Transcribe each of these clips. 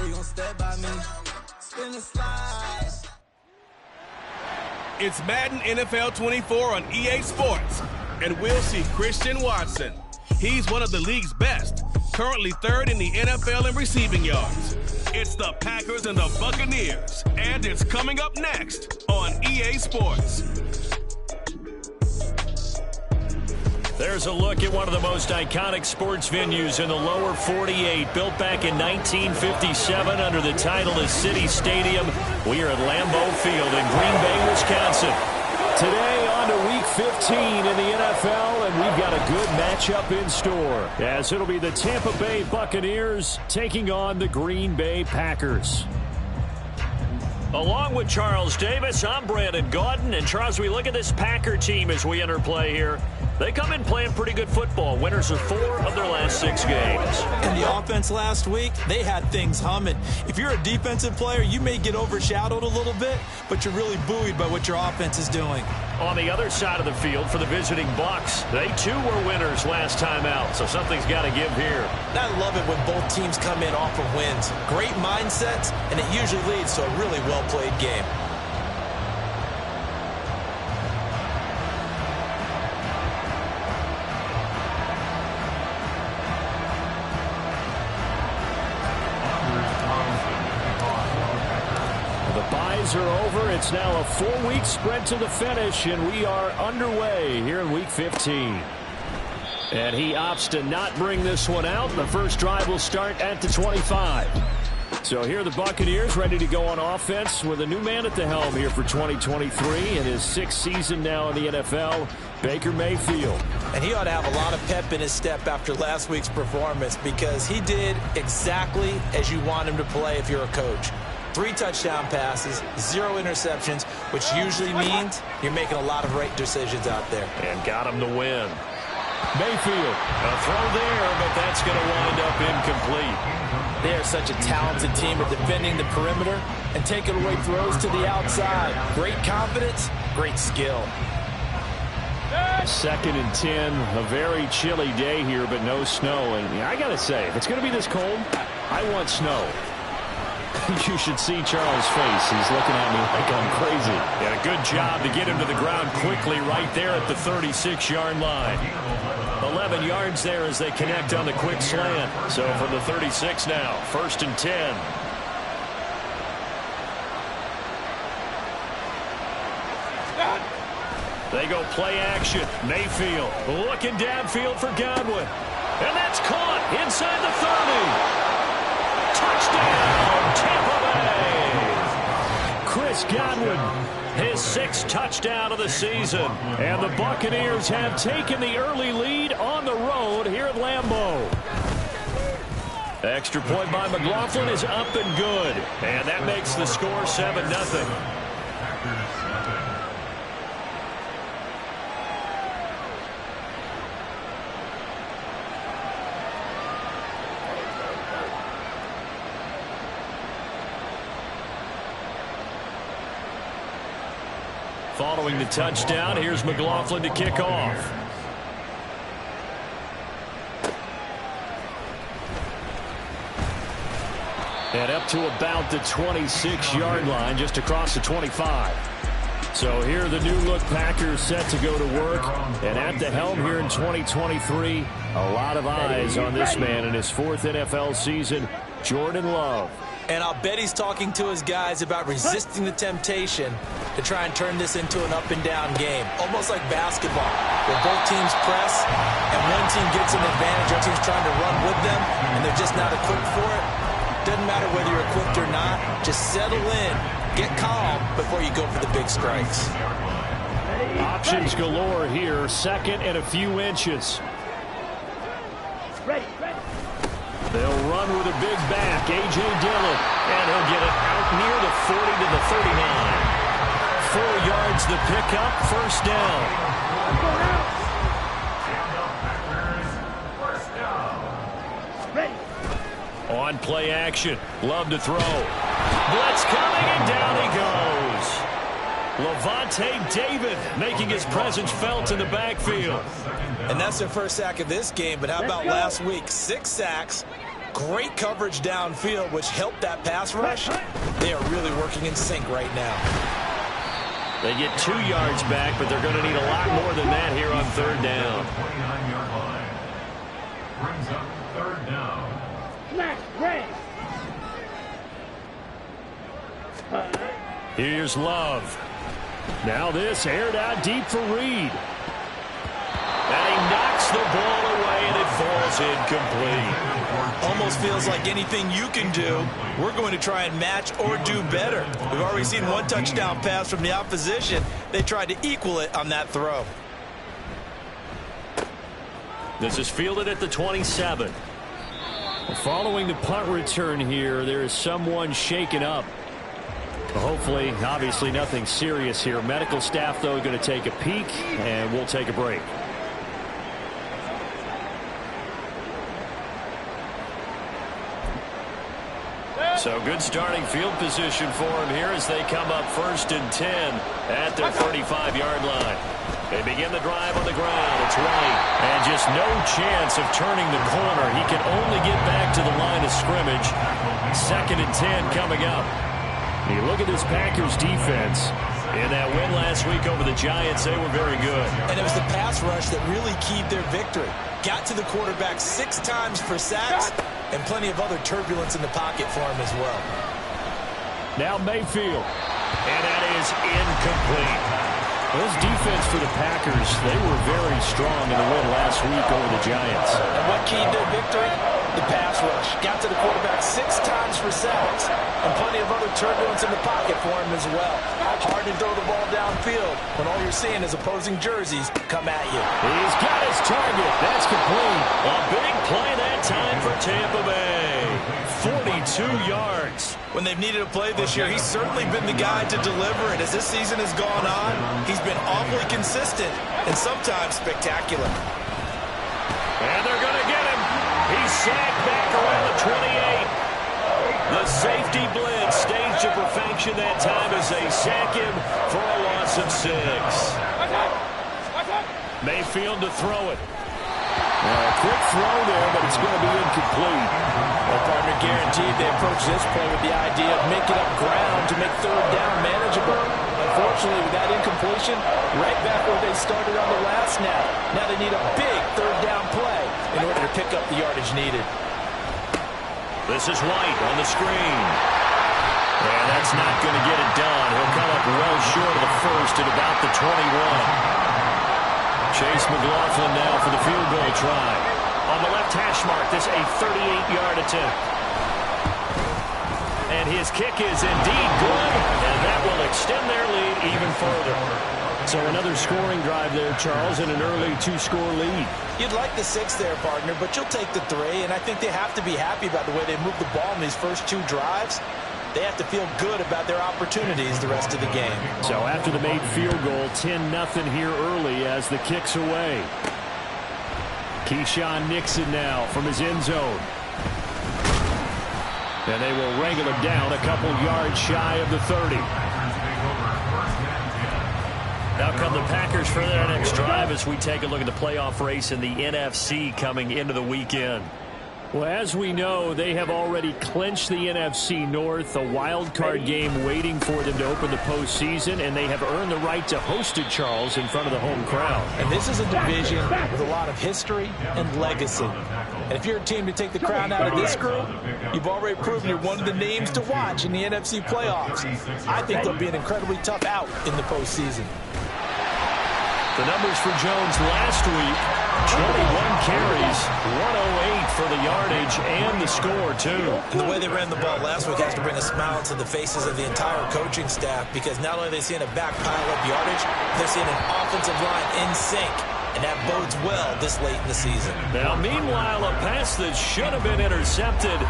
You gon' step by me, spin a slide. It's Madden NFL 24 on EA Sports, and we'll see Christian Watson. He's one of the league's best, currently third in the NFL in receiving yards. It's the Packers and the Buccaneers, and it's coming up next on EA Sports. There's a look at one of the most iconic sports venues in the lower 48, built back in 1957 under the title of City Stadium. We are at Lambeau Field in Green Bay, Wisconsin. Today on to Week 15 in the NFL, and we've got a good matchup in store, as it'll be the Tampa Bay Buccaneers taking on the Green Bay Packers. Along with Charles Davis, I'm Brandon Gaudin, and Charles, we look at this Packer team as we enter play here. They come in playing pretty good football. Winners of 4 of their last 6 games. And the offense last week, they had things humming. If you're a defensive player, you may get overshadowed a little bit, but you're really buoyed by what your offense is doing. On the other side of the field for the visiting Bucs, they too were winners last time out, so something's got to give here. And I love it when both teams come in off of wins. Great mindsets, and it usually leads to a really well-played game. Are over. It's now a 4-week sprint to the finish, and we are underway here in Week 15. And he opts to not bring this one out. The first drive will start at the 25. So here are the Buccaneers ready to go on offense with a new man at the helm here for 2023 in his 6th season now in the NFL, Baker Mayfield. And he ought to have a lot of pep in his step after last week's performance, because he did exactly as you want him to play if you're a coach. 3 touchdown passes, 0 interceptions, which usually means you're making a lot of right decisions out there. And got him to win. Mayfield, a throw there, but that's going to wind up incomplete. They are such a talented team at defending the perimeter and taking away throws to the outside. Great confidence, great skill. 2nd and 10, a very chilly day here, but no snow. And I got to say, if it's going to be this cold, I want snow. You should see Charles' face. He's looking at me like I'm crazy. And a good job to get him to the ground quickly right there at the 36-yard line. 11 yards there as they connect on the quick slant. So from the 36 now, 1st and 10. They go play action. Mayfield looking downfield for Godwin. And that's caught inside the 30. Touchdown, Tampa Bay! Chris Godwin, his 6th touchdown of the season. And the Buccaneers have taken the early lead on the road here at Lambeau. Extra point by McLaughlin is up and good. And that makes the score 7-0. Following the touchdown, here's McLaughlin to kick off. And up to about the 26-yard line, just across the 25. So here are the new-look Packers set to go to work. And at the helm here in 2023, a lot of eyes on this man in his 4th NFL season, Jordan Love. And I'll bet he's talking to his guys about resisting the temptation to try and turn this into an up-and-down game. Almost like basketball, where both teams press, and one team gets an advantage, other team's trying to run with them, and they're just not equipped for it. Doesn't matter whether you're equipped or not. Just settle in, get calm before you go for the big strikes. Options galore here, 2nd and a few inches. They'll run with a big back, A.J. Dillon, and he'll get it out near the 40 to the 39. 4 yards the pickup, 1st down. On play action, Love to throw. Blitz coming, and down he goes. Levante David making his presence felt in the backfield. And that's their first sack of this game, but how about last week? 6 sacks, Great coverage downfield, which helped that pass rush. They are really working in sync right now. They get 2 yards back, but they're going to need a lot more than that here on third down. 29-yard line. Brings up third down. Here's Love. Now this aired out deep for Reed. And he knocks the ball away, and it falls incomplete. Almost feels like anything you can do, we're going to try and match or do better. We've already seen one touchdown pass from the opposition. They tried to equal it on that throw. This is fielded at the 27. Following the punt return here, there is someone shaken up. Hopefully, obviously nothing serious here. Medical staff, though, going to take a peek, and we'll take a break. So good starting field position for him here as they come up 1st and 10 at their 35-yard line. They begin the drive on the ground. It's White. And just no chance of turning the corner. He can only get back to the line of scrimmage. 2nd and 10 coming up. You look at this Packers defense. In that win last week over the Giants, they were very good. And it was the pass rush that really keyed their victory. Got to the quarterback 6 times for sacks, and plenty of other turbulence in the pocket for him as well. Now Mayfield. And that is incomplete. This defense for the Packers, they were very strong in the win last week over the Giants. And what keyed their victory? The pass rush. Got to the quarterback 6 times for sacks, and plenty of other turbulence in the pocket for him as well. Hard to throw the ball downfield when all you're seeing is opposing jerseys come at you. He's got his target. That's complete. A big play that time for Tampa Bay. 42 yards. When they've needed a play this year, he's certainly been the guy to deliver it. As this season has gone on, he's been awfully consistent and sometimes spectacular. And they're going to get him. He's sacked back around the 28. The safety blitz staged to perfection that time as they sack him for a loss of 6. Mayfield to throw it. A quick throw there, but it's going to be incomplete. Well, partner, guaranteed they approach this play with the idea of making up ground to make third down manageable. Unfortunately, with that incompletion, right back where they started on the last snap. Now they need a big third down play in order to pick up the yardage needed. This is White on the screen. And that's not going to get it done. He'll come up well short of the first at about the 21. Chase McLaughlin now for the field goal try. On the left hash mark, this a 38-yard attempt. And his kick is indeed good, and that will extend their lead even further. So another scoring drive there, Charles, and an early 2-score lead. You'd like the 6 there, partner, but you'll take the 3, and I think they have to be happy about the way they moved the ball in these first 2 drives. They have to feel good about their opportunities the rest of the game. So after the made field goal, 10-0 here early as the kick's away. Keyshawn Nixon now from his end zone. And they will wrangle him down a couple yards shy of the 30. Now come the Packers for their next drive as we take a look at the playoff race in the NFC coming into the weekend. Well, as we know, they have already clinched the NFC North, a wild card game waiting for them to open the postseason, and they have earned the right to host it, Charles, in front of the home crowd. And this is a division with a lot of history and legacy. And if you're a team to take the crown out of this group, you've already proven you're one of the names to watch in the NFC playoffs. I think they'll be an incredibly tough out in the postseason. The numbers for Jones last week, 21 carries, 108 for the yardage and the score, too. And the way they ran the ball last week has to bring a smile to the faces of the entire coaching staff, because not only are they seeing a back pile up yardage, they're seeing an offensive line in sync, and that bodes well this late in the season. Now, meanwhile, a pass that should have been intercepted,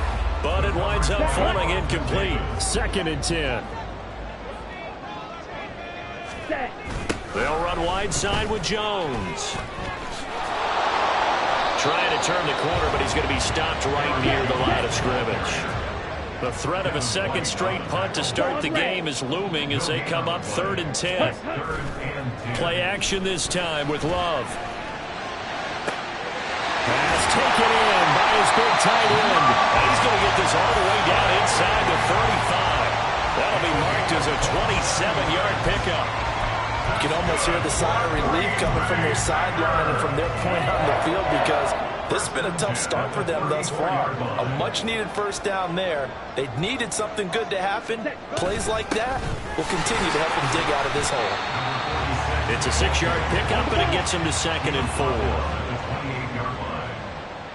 but it winds up falling incomplete. 2nd and 10. They'll run wide side with Jones. Trying to turn the corner, but he's going to be stopped right near the line of scrimmage. The threat of a second straight punt to start the game is looming as they come up 3rd and 10. Play action this time with Love. Pass taken in by by his big tight end. He's going to get this all the way down inside the 35. That'll be marked as a 27-yard pickup. You can almost hear the sigh of relief coming from their sideline and from their point on the field, because this has been a tough start for them thus far. A much-needed first down there. They needed something good to happen. Plays like that will continue to help them dig out of this hole. It's a 6-yard pickup, and it gets him to 2nd and 4.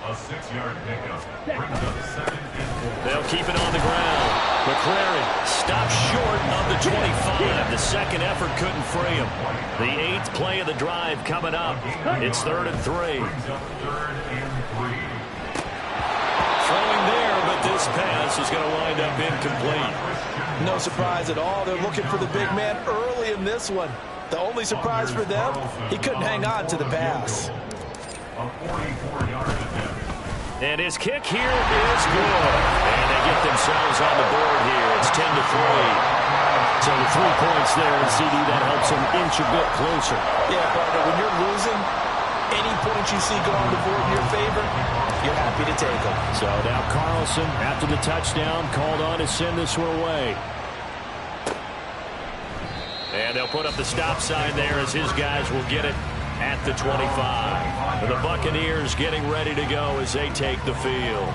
A 6-yard pickup brings up 2nd and 4. They'll keep it on the ground. McCrary stops short of the 25. The second effort couldn't free him. The 8th play of the drive coming up. It's 3rd and 3. Brings up 3rd and 3. Throwing there, but this pass is going to wind up incomplete. No surprise at all. They're looking for the big man early in this one. The only surprise for them, he couldn't hang on to the pass. A 44-yard attempt. And his kick here is good. And they get themselves on the board here. It's 10-3. So the 3 points there, and CD, that helps them inch a bit closer. Yeah, partner, when you're losing, any points you see go on the board in your favor, you're happy to take them. So now Carlson, after the touchdown, called on to send this one away. And they'll put up the stop sign there as his guys will get it at the 25. And the Buccaneers getting ready to go as they take the field.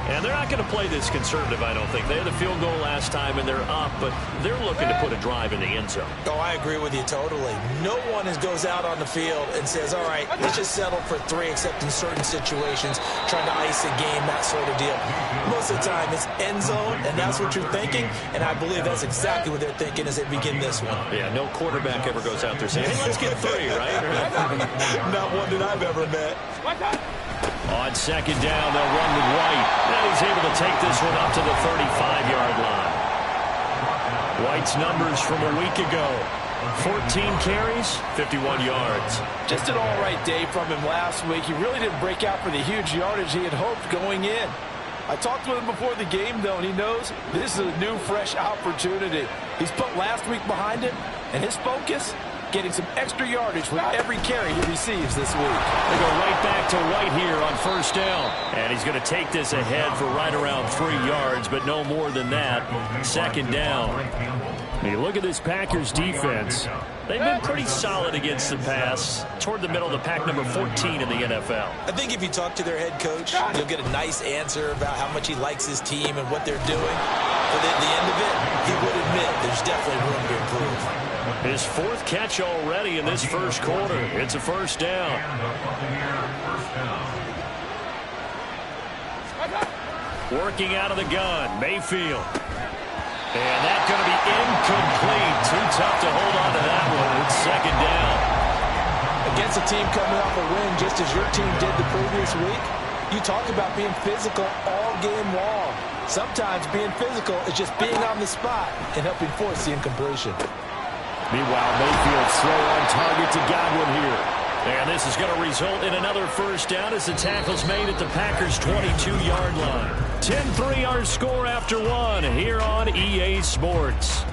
And they're not going to play this conservative, I don't think. They had the field goal last time, and they're up, but they're looking to put a drive in the end zone. Oh, I agree with you totally. No one goes out on the field and says, all right, let's just settle for 3, except in certain situations, trying to ice a game, that sort of deal. Most of the time, it's end zone, and that's what you're thinking, and I believe that's exactly what they're thinking as they begin this one. Yeah, no quarterback ever goes out there saying, hey, let's get 3, right? Not one that I've ever met. On 2nd down, they'll run with White. And he's able to take this one up to the 35-yard line. White's numbers from a week ago. 14 carries, 51 yards. Just an all-right day from him last week. He really didn't break out for the huge yardage he had hoped going in. I talked with him before the game, though, and he knows this is a new, fresh opportunity. He's put last week behind him, and his focus, getting some extra yardage with every carry he receives this week. They go right back to White here on 1st down. And he's going to take this ahead for right around 3 yards, but no more than that. 2nd down. You look at this Packers defense. They've been pretty solid against the pass. Toward the middle of the pack, number 14 in the NFL. I think if you talk to their head coach, you'll get a nice answer about how much he likes his team and what they're doing. But at the end of it, he would admit there's definitely room to improve. His 4th catch already in this first quarter. It's a 1st down. Working out of the gun, Mayfield. And that's going to be incomplete. Too tough to hold on to that one. It's 2nd down. Against a team coming off a win just as your team did the previous week, you talk about being physical all game long. Sometimes being physical is just being on the spot and helping force the incompletion. Meanwhile, Mayfield's throw on target to Godwin here. And this is going to result in another 1st down as the tackle's made at the Packers' 22-yard line. 10-3 our score after 1 here on EA Sports.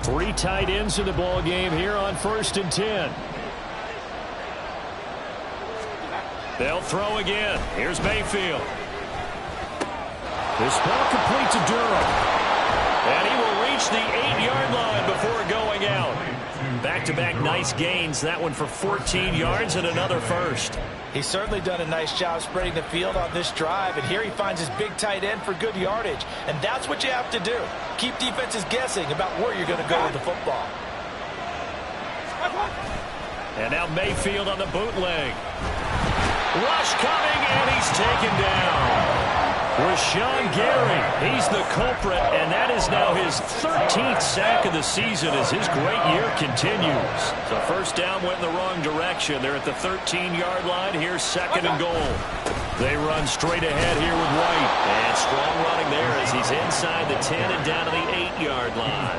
3 tight ends in the ball game here on 1st and 10. They'll throw again. Here's Mayfield. This ball complete to Durham. And he will reach the 8-yard line before going out. Back-to-back nice gains. That one for 14 yards and another 1st. He's certainly done a nice job spreading the field on this drive, and here he finds his big tight end for good yardage. And that's what you have to do. Keep defenses guessing about where you're going to go with the football. And now Mayfield on the bootleg. Rush coming, and he's taken down. Rashawn Gary, he's the culprit, and that is now his 13th sack of the season as his great year continues. So 1st down went in the wrong direction. They're at the 13-yard line. Here's 2nd and goal. They run straight ahead here with White. And strong running there as he's inside the 10 and down to the 8-yard line.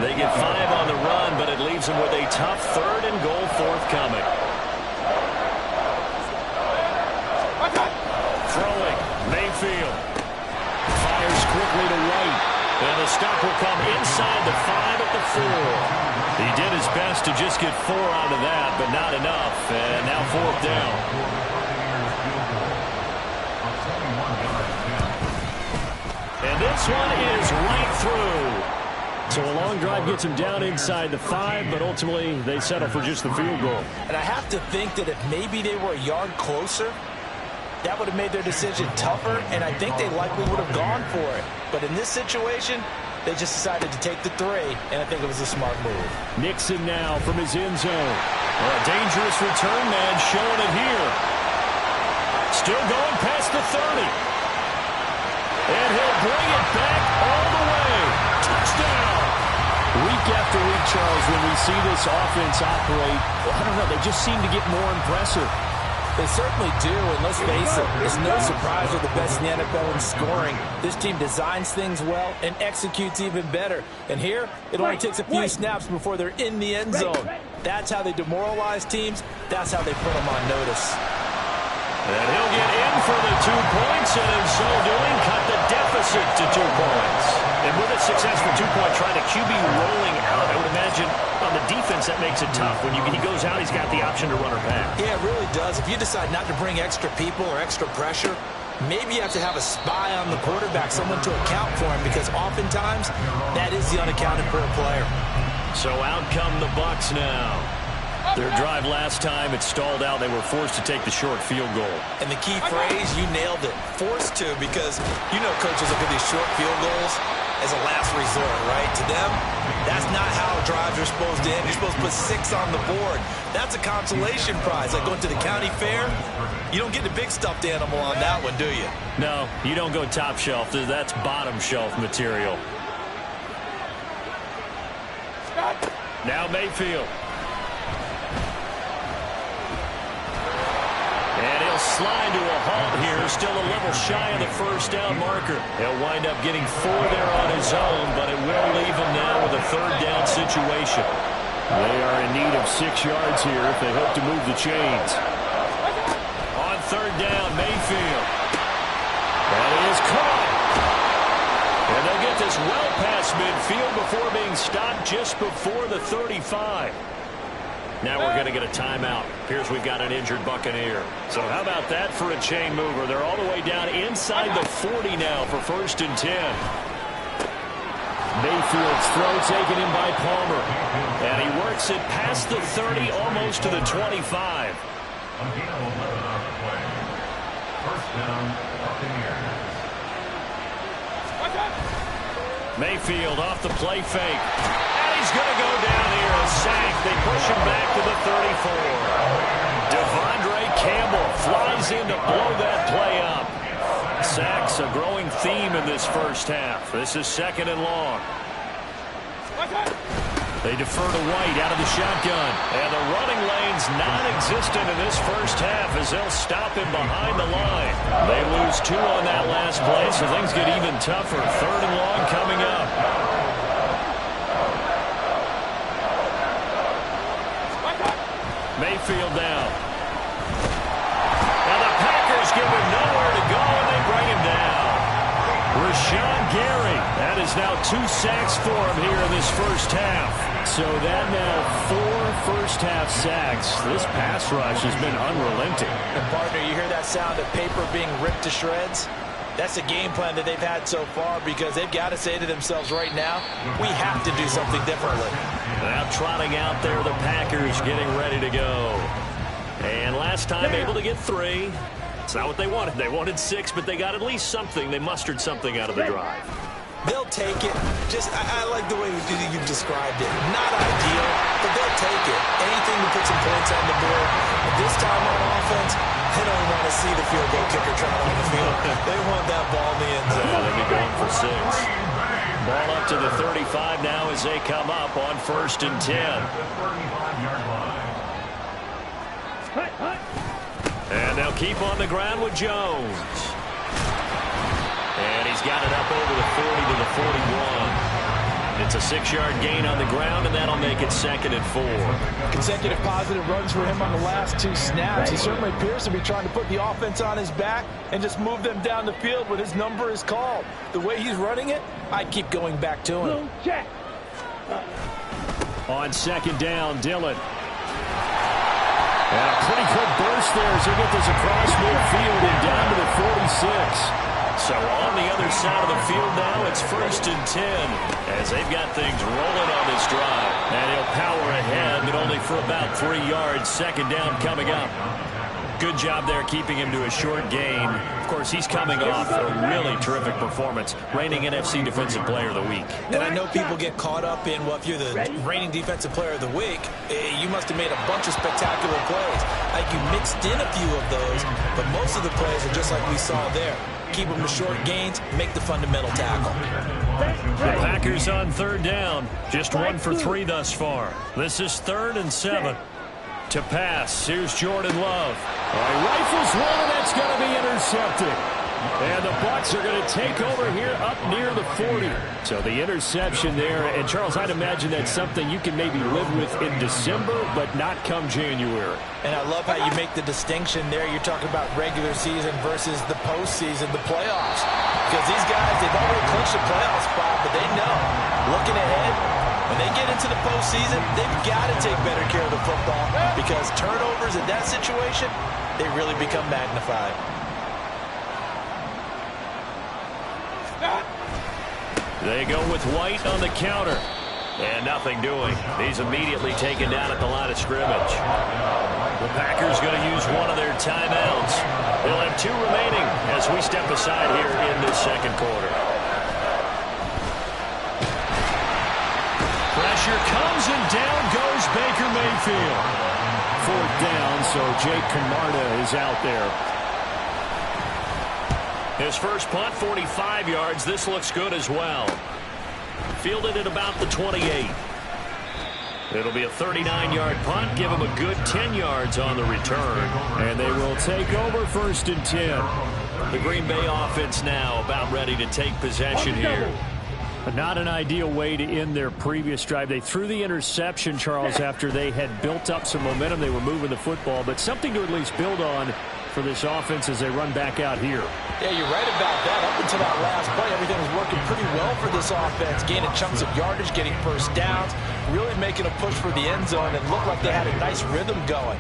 They get 5 on the run, but it leaves them with a tough 3rd and goal forthcoming. Throwing. Mayfield fires quickly to White. And the stop will come inside the 5 at the 4. He did his best to just get 4 out of that, but not enough. And now 4th down. And this one is right through. So a long drive gets him down inside the 5, but ultimately they settle for just the field goal. And I have to think that if maybe they were a yard closer, that would have made their decision tougher, and I think they likely would have gone for it. But in this situation, they just decided to take the 3, and I think it was a smart move. Nixon now from his end zone. A dangerous return man showing it here. Still going past the 30. And he'll bring it back all the way. Touchdown. Week after week, Charles, when we see this offense operate, I don't know, they just seem to get more impressive. They certainly do, and let's face it, it's no surprise they're the best in the NFL in scoring. This team designs things well and executes even better. And here, it only takes a few snaps before they're in the end zone. That's how they demoralize teams. That's how they put them on notice. And he'll get in for the 2 points, and in so doing, cut the deficit to 2 points. And with a successful 2-point try to QB rolling out, I would imagine on the defense that makes it tough. When he goes out, he's got the option to run or pass. Yeah, it really does. If you decide not to bring extra people or extra pressure, maybe you have to have a spy on the quarterback, someone to account for him, because oftentimes that is the unaccounted for a player. So out come the Bucs now. Their drive last time, it stalled out. They were forced to take the short field goal. And the key phrase, you nailed it, forced to, because you know coaches look at these short field goals as a last resort, right? To them, that's not how drives are supposed to end. You're supposed to put 6 on the board. That's a consolation prize. Like going to the county fair, you don't get the big stuffed animal on that one, do you? No, you don't go top shelf. That's bottom shelf material. Now Mayfield. And he'll slide to a halt here, still a level shy of the first down marker. He'll wind up getting 4 there on his own, but it will leave him now with a 3rd down situation. They are in need of 6 yards here if they hope to move the chains. On 3rd down, Mayfield. That is caught. And they'll get this well past midfield before being stopped just before the 35. Now we're going to get a timeout. Here's we've got an injured Buccaneer. So how about that for a chain mover? They're all the way down inside the 40 now for 1st and 10. Mayfield's throw taken in by Palmer. And he works it past the 30, almost to the 25. A gain of 11 on the play. 1st down, Buccaneers. Mayfield off the play fake. He's going to go down here and sack. They push him back to the 34. Devondre Campbell flies in to blow that play up. Sacks a growing theme in this first half. This is 2nd and long. They defer to White out of the shotgun. And the running lane's non-existent in this first half as they'll stop him behind the line. They lose 2 on that last play, so things get even tougher. 3rd and long coming up. Mayfield down. Now the Packers give him nowhere to go, and they bring him down. Rashawn Gary. That is now 2 sacks for him here in this first half. So that now 4 first-half sacks. This pass rush has been unrelenting. And partner, you hear that sound of paper being ripped to shreds? That's the game plan that they've had so far, because they've got to say to themselves right now, we have to do something differently. Now trotting out there, the Packers getting ready to go. And last time able to get 3. It's not what they wanted. They wanted 6, but they got at least something. They mustered something out of the drive. They'll take it. I like the way you described it. Not ideal, but they'll take it. Anything to put some points on the board. But this time on offense, they don't want to see the field goal kicker trot on the field. They want that ball in the end zone. They'll be going for 6. Ball up to the 35 now as they come up on 1st and 10. And they'll keep on the ground with Jones. And he's got it up over the 40 to the 41. It's a 6-yard gain on the ground, and that'll make it 2nd and 4. Consecutive positive runs for him on the last 2 snaps. He certainly appears to be trying to put the offense on his back and just move them down the field when his number is called. The way he's running it, I keep going back to him. On 2nd down, Dillon. And a pretty good burst there as he gets this across midfield and down to the 46. So on the other side of the field now, it's 1st and 10 as they've got things rolling on this drive. And he'll power ahead, but only for about 3 yards. 2nd down coming up. Good job there keeping him to a short gain. Of course, he's coming off a really terrific performance, reigning NFC Defensive Player of the Week. And I know people get caught up in, well, if you're the reigning Defensive Player of the Week, you must have made a bunch of spectacular plays. Like you mixed in a few of those, but most of the plays are just like we saw there. Keep them to short gains, make the fundamental tackle. The Packers on 3rd down, just 1 for 3 thus far. This is 3rd and 7. To pass, here's Jordan Love. He rifles one, and that's going to be intercepted. And the Bucs are going to take over here up near the 40. So the interception there. And, Charles, I'd imagine that's something you can maybe live with in December, but not come January. And I love how you make the distinction there. You're talking about regular season versus the postseason, the playoffs. Because these guys, they've already clinched a playoff spot, but they know, looking ahead, when they get into the postseason, they've got to take better care of the football because turnovers in that situation, they really become magnified. They go with White on the counter. And nothing doing. He's immediately taken down at the line of scrimmage. The Packers going to use one of their timeouts. They'll have 2 remaining as we step aside here in this 2nd quarter. Pressure comes and down goes Baker Mayfield. 4th down, so Jake Camarda is out there. His first punt, 45 yards. This looks good as well. Fielded at about the 28. It'll be a 39-yard punt. Give him a good 10 yards on the return. And they will take over 1st and 10. The Green Bay offense now about ready to take possession here. Not an ideal way to end their previous drive. They threw the interception, Charles, after they had built up some momentum. They were moving the football, but something to at least build on for this offense as they run back out here. Yeah, you're right about that. Up until that last play, everything was working pretty well for this offense, gaining chunks of yardage, getting first downs, really making a push for the end zone, and looked like they had a nice rhythm going.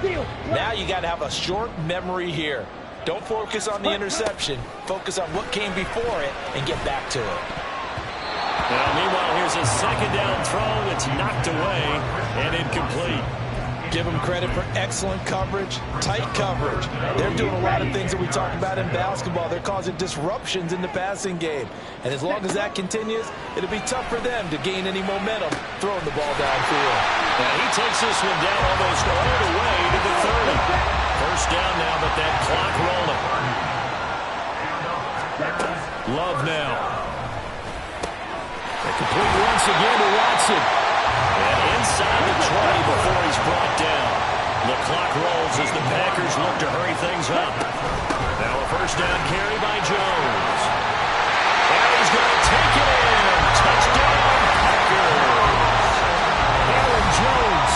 Now you got to have a short memory here. Don't focus on the interception. Focus on what came before it and get back to it. Now, meanwhile, here's a 2nd down throw that's knocked away and incomplete. Give them credit for excellent coverage, tight coverage. They're doing a lot of things that we talk about in basketball. They're causing disruptions in the passing game. And as long as that continues, it'll be tough for them to gain any momentum throwing the ball downfield. Now he takes this one down almost all the way to the 30. First down now, but that clock rolling. Love now. Complete once again to Watson. And inside the 20 before he's brought down. The clock rolls as the Packers look to hurry things up. Now a first down carry by Jones. And he's going to take it in. Touchdown, Packers. Aaron Jones,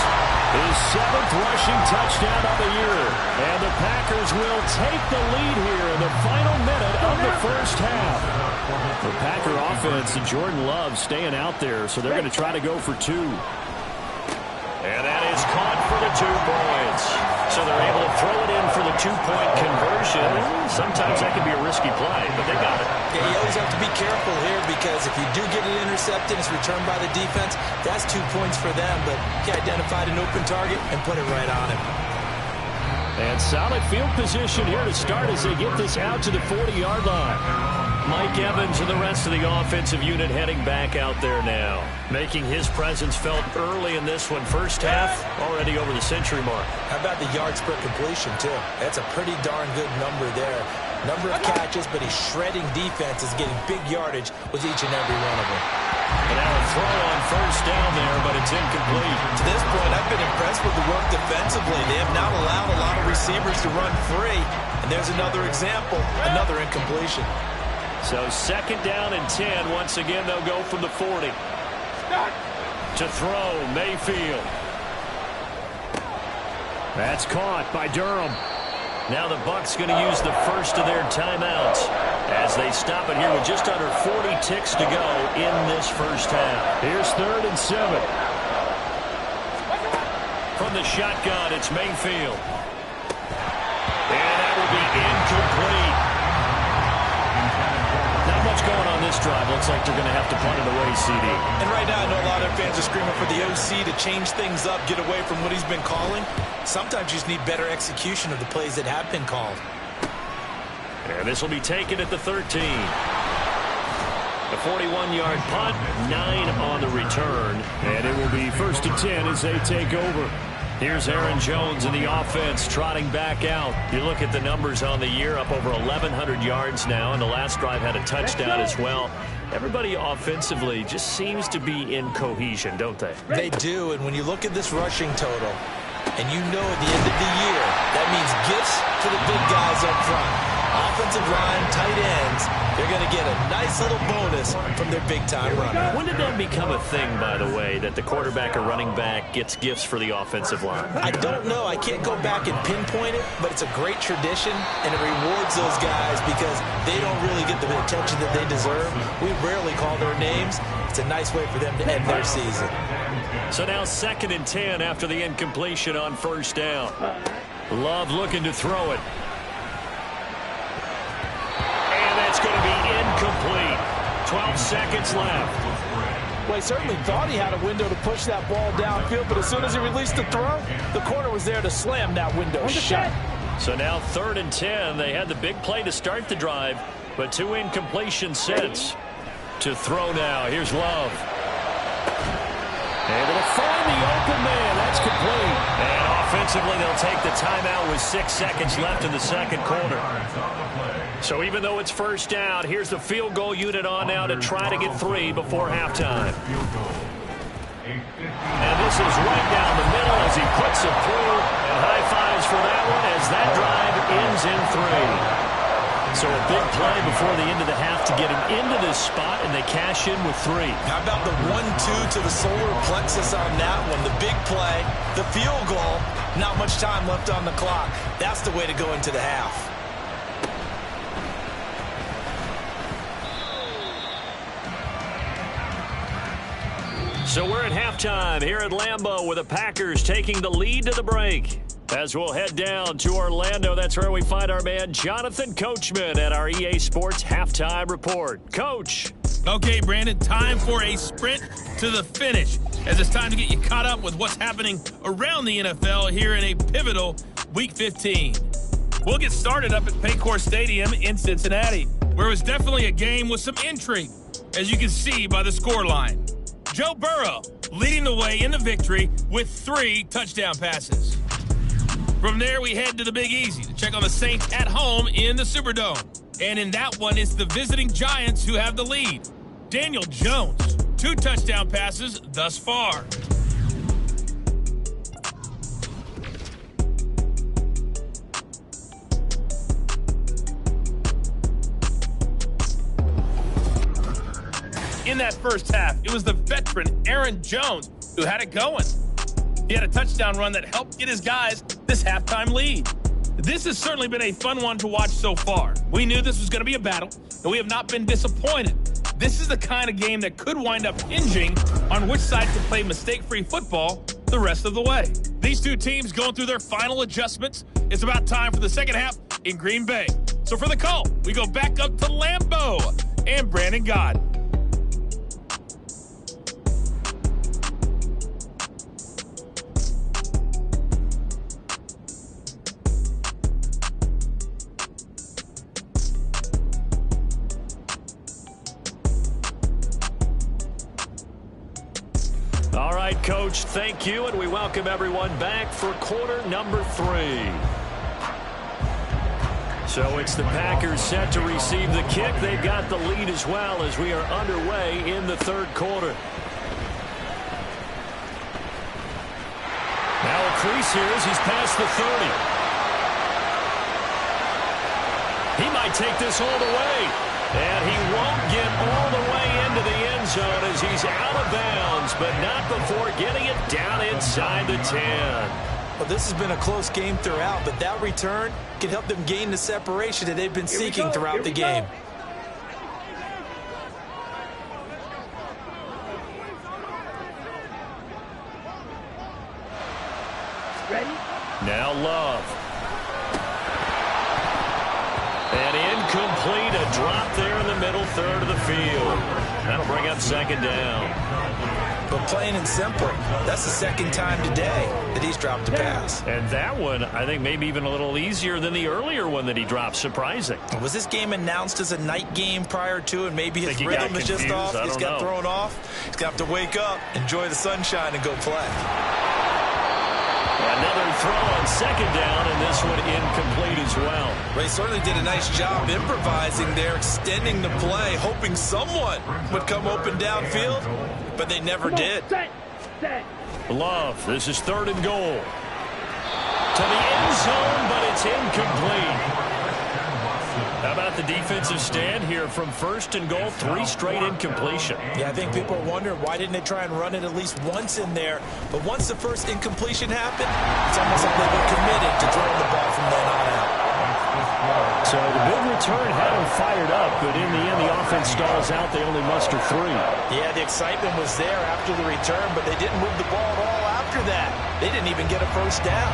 his 7th rushing touchdown of the year. And the Packers will take the lead here in the final minute of the first half. The Packer offense and Jordan Love staying out there, so they're going to try to go for 2. And that is caught for the 2 points. So they're able to throw it in for the 2-point conversion. Sometimes that can be a risky play, but they got it. Yeah, you always have to be careful here because if you do get it intercepted, it's returned by the defense, that's 2 points for them. But he identified an open target and put it right on him. And solid field position here to start as they get this out to the 40-yard line. Mike Evans and the rest of the offensive unit heading back out there now. Making his presence felt early in this one. First half, already over the century mark. How about the yards per completion, too? That's a pretty darn good number there. Number of catches, but he's shredding defenses, getting big yardage with each and every one of them. And now a throw on first down there, but it's incomplete. To this point, I've been impressed with the work defensively. They have not allowed a lot of receivers to run free. And there's another example, another incompletion. So 2nd down and 10. Once again, they'll go from the 40. To throw, Mayfield. That's caught by Durham. Now the Bucs going to use the first of their timeouts as they stop it here with just under 40 ticks to go in this first half. Here's 3rd and 7. From the shotgun, it's Mayfield. And that will be incomplete. Not much going on this drive. Looks like they're going to have to punt it away, CD. And right now, I know a lot of fans are screaming for the OC to change things up, get away from what he's been calling. Sometimes you just need better execution of the plays that have been called. And this will be taken at the 13. A 41-yard punt, 9 on the return. And it will be 1st and 10 as they take over. Here's Aaron Jones in the offense trotting back out. You look at the numbers on the year, up over 1,100 yards now, and the last drive had a touchdown as well. Everybody offensively just seems to be in cohesion, don't they? They do, and when you look at this rushing total, and you know at the end of the year, that means gifts for the big guys up front. Offensive line, tight ends, they're going to get a nice little bonus from their big-time runner. When did that become a thing, by the way, that the quarterback or running back gets gifts for the offensive line? I don't know. I can't go back and pinpoint it, but it's a great tradition, and it rewards those guys because they don't really get the attention that they deserve. We rarely call their names. It's a nice way for them to end their season. So now 2nd and 10 after the incompletion on 1st down. Love looking to throw it. And that's going to be incomplete. 12 seconds left. Well, he certainly thought he had a window to push that ball downfield, but as soon as he released the throw, the corner was there to slam that window shut. So now 3rd and 10. They had the big play to start the drive, but 2 incompletions since. To throw now. Here's Love. Able to find the open man. That's complete. And offensively, they'll take the timeout with 6 seconds left in the 2nd quarter. So even though it's 1st down, here's the field goal unit on now to try to get 3 before halftime. And this is right down the middle as he puts it through. And high fives for that one as that drive ends in 3. So a big play before the end of the half to get him into this spot, and they cash in with 3. How about the 1-2 to the solar plexus on that one? The big play, the field goal, not much time left on the clock. That's the way to go into the half. So we're at halftime here at Lambeau with the Packers taking the lead to the break. As we'll head down to Orlando, that's where we find our man Jonathan Coachman at our EA Sports Halftime Report. Coach. Okay, Brandon, time for a sprint to the finish, as it's time to get you caught up with what's happening around the NFL here in a pivotal Week 15. We'll get started up at Paycor Stadium in Cincinnati, where it was definitely a game with some intrigue, as you can see by the scoreline. Joe Burrow leading the way in the victory with 3 touchdown passes. From there, we head to the Big Easy to check on the Saints at home in the Superdome. And in that one, it's the visiting Giants who have the lead. Daniel Jones, 2 touchdown passes thus far. In that first half, it was the veteran Aaron Jones who had it going. He had a touchdown run that helped get his guys this halftime lead. This has certainly been a fun one to watch so far. We knew this was going to be a battle, and we have not been disappointed. This is the kind of game that could wind up hinging on which side can play mistake-free football the rest of the way. These two teams going through their final adjustments. It's about time for the second half in Green Bay. So for the call, we go back up to Lambeau and Brandon God. All right, Coach, thank you, and we welcome everyone back for quarter number 3. So it's the Packers set to receive the kick. They've got the lead as well as we are underway in the 3rd quarter. Now a crease here as he's past the 30. He might take this all the way. And he won't get all the way into the end zone as he's out of bounds, but not before getting it down inside the 10. Well, this has been a close game throughout, but that return can help them gain the separation that they've been seeking throughout the game. Now Love. And incomplete, a drop there in the middle third of the field. That'll bring up second down. But plain and simple, that's the second time today that he's dropped a pass. And that one, I think, maybe even a little easier than the earlier one that he dropped. Surprising. Was this game announced as a night game prior to, and maybe his rhythm is just off? He's got thrown off. He's going to have to wake up, enjoy the sunshine, and go play. Another throw on second down, and this one incomplete as well. Ray certainly did a nice job improvising there, extending the play, hoping someone would come open downfield, but they never did. Love, this is third and goal. To the end zone, but it's incomplete. How about the defensive stand here from first and goal, 3 straight incompletion. Yeah, I think people are wondering why didn't they try and run it at least once in there. But once the first incompletion happened, it's almost like they were committed to throwing the ball from then on out. So the big return had them fired up, but in the end, the offense stalls out. They only muster 3. Yeah, the excitement was there after the return, but they didn't move the ball at all after that. They didn't even get a first down.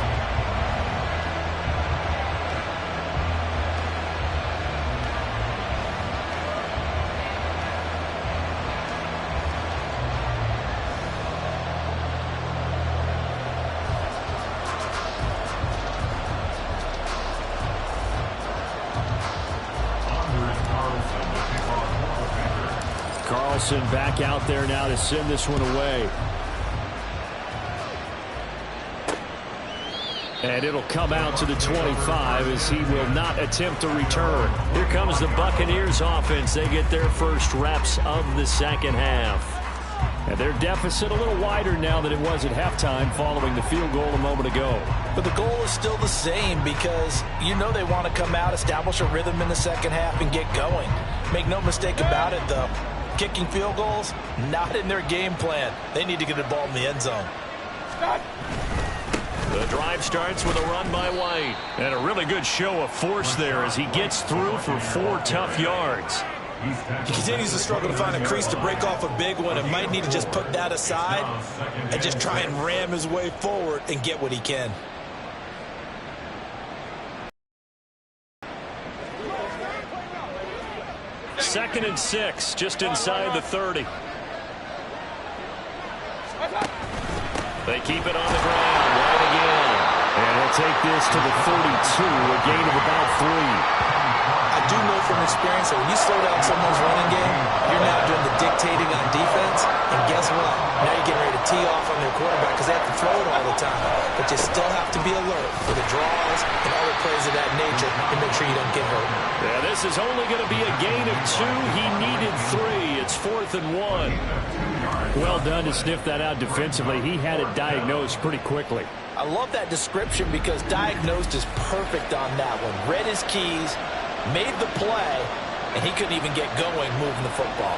Back out there now to send this one away. And it'll come out to the 25 as he will not attempt to return. Here comes the Buccaneers offense. They get their first reps of the second half. And their deficit a little wider now than it was at halftime following the field goal a moment ago. But the goal is still the same because you know they want to come out, establish a rhythm in the second half, and get going. Make no mistake about it, though. Kicking field goals, not in their game plan. They need to get the ball in the end zone. The drive starts with a run by White. And a really good show of force there as he gets through for 4 tough yards. He continues to struggle to find a crease to break off a big one and might need to just put that aside and just try and ram his way forward and get what he can. Second and 6, just inside the 30. They keep it on the ground, right again. And he'll take this to the 32, a gain of about 3. I do know from experience that when you slow down someone's running game, you're now doing the dictating on defense. And guess what? Now you're getting ready to tee off on their quarterback because they have to throw it all the time. But you still have to be alert for the draws and other plays of that nature to make sure you don't get hurt. Yeah, this is only going to be a gain of 2. He needed 3. It's 4th and 1. Well done to sniff that out defensively. He had it diagnosed pretty quickly. I love that description because diagnosed is perfect on that one. Read his keys, made the play, and he couldn't even get going moving the football.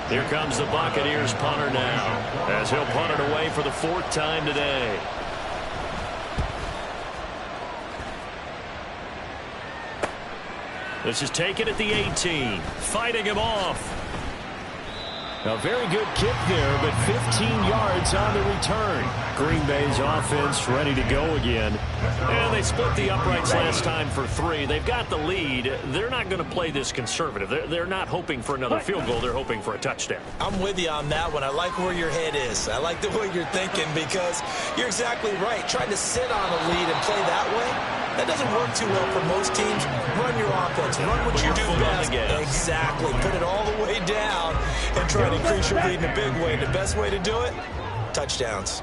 Here comes the Buccaneers punter now as he'll punt it away for the 4th time today. This is taken at the 18, fighting him off. A very good kick there, but 15 yards on the return. Green Bay's offense ready to go again. And they split the uprights last time for 3. They've got the lead. They're not going to play this conservative. They're not hoping for another field goal. They're hoping for a touchdown. I'm with you on that one. I like where your head is. I like the way you're thinking because you're exactly right. Trying to sit on a lead and play that way, that doesn't work too well for most teams. Run your offense. Run what you do best. Exactly. Put it all the way down and try to increase your lead in a big way. The best way to do it, touchdowns.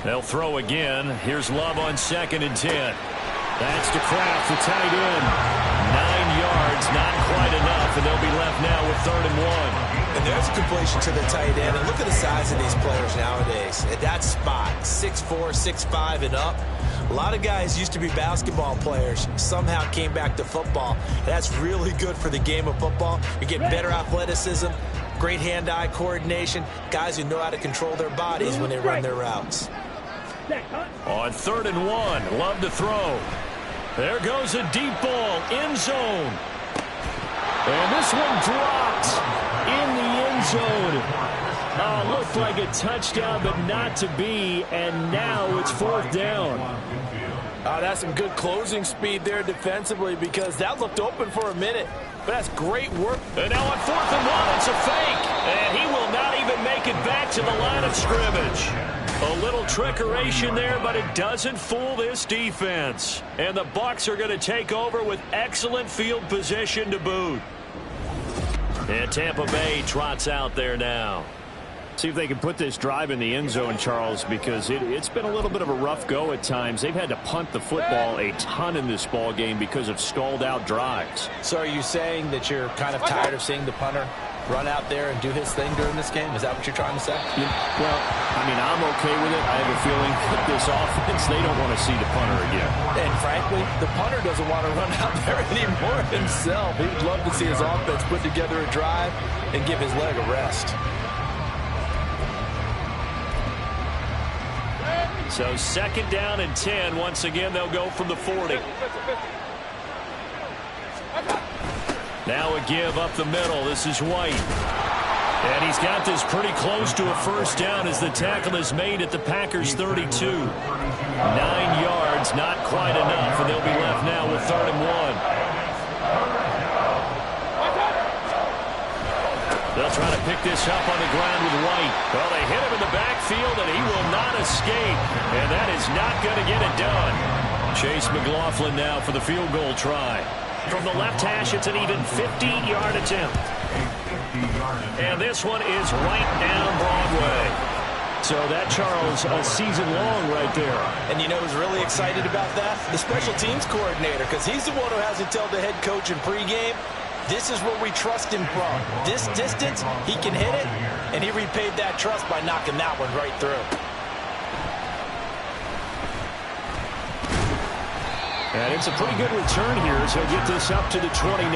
They'll throw again. Here's Love on 2nd and 10. That's to Kraft, the tight end. 9 yards, not quite enough. and they'll be left now with 3rd and 1. And there's a completion to the tight end. And look at the size of these players nowadays. At that spot, 6'4", 6'5", and up. A lot of guys used to be basketball players, somehow came back to football. And that's really good for the game of football. You get better athleticism, great hand-eye coordination, guys who know how to control their bodies when they run their routes. On 3rd and 1, Love to throw. There goes a deep ball, end zone. And this one dropped in the end zone. Looked like a touchdown, but not to be, and now it's 4th down. That's some good closing speed there defensively, because that looked open for a minute. But that's great work. And now on 4th and 1, it's a fake. And he will not even make it back to the line of scrimmage. A little trickeration there, but it doesn't fool this defense. And the Bucs are going to take over with excellent field position to boot. And Tampa Bay trots out there now. See if they can put this drive in the end zone, Charles, because it's been a little bit of a rough go at times. They've had to punt the football a ton in this ball game because of stalled-out drives. So are you saying that you're kind of tired of seeing the punter run out there and do his thing during this game? Is that what you're trying to say? Yeah, well, I mean, I'm okay with it. I have a feeling that this offense, they don't want to see the punter again. And frankly, the punter doesn't want to run out there anymore himself. He'd love to see his offense put together a drive and give his leg a rest. So 2nd down and 10. Once again, they'll go from the 40. Now a give up the middle. This is White. And he's got this pretty close to a 1st down as the tackle is made at the Packers' 32. 9 yards, not quite enough, and they'll be left now with 3rd and 1. They'll try to pick this up on the ground with White. Well, they hit him in the backfield, and he will not escape. And that is not going to get it done. Chase McLaughlin now for the field goal try. From the left hash, it's an even 50-yard attempt. And this one is right down Broadway. So that, Charles, a season long right there. And you know who's really excited about that? The special teams coordinator, because he's the one who has to tell the head coach in pregame, this is where we trust him from. This distance, he can hit it, and he repaid that trust by knocking that one right through. And it's a pretty good return here as he'll get this up to the 29.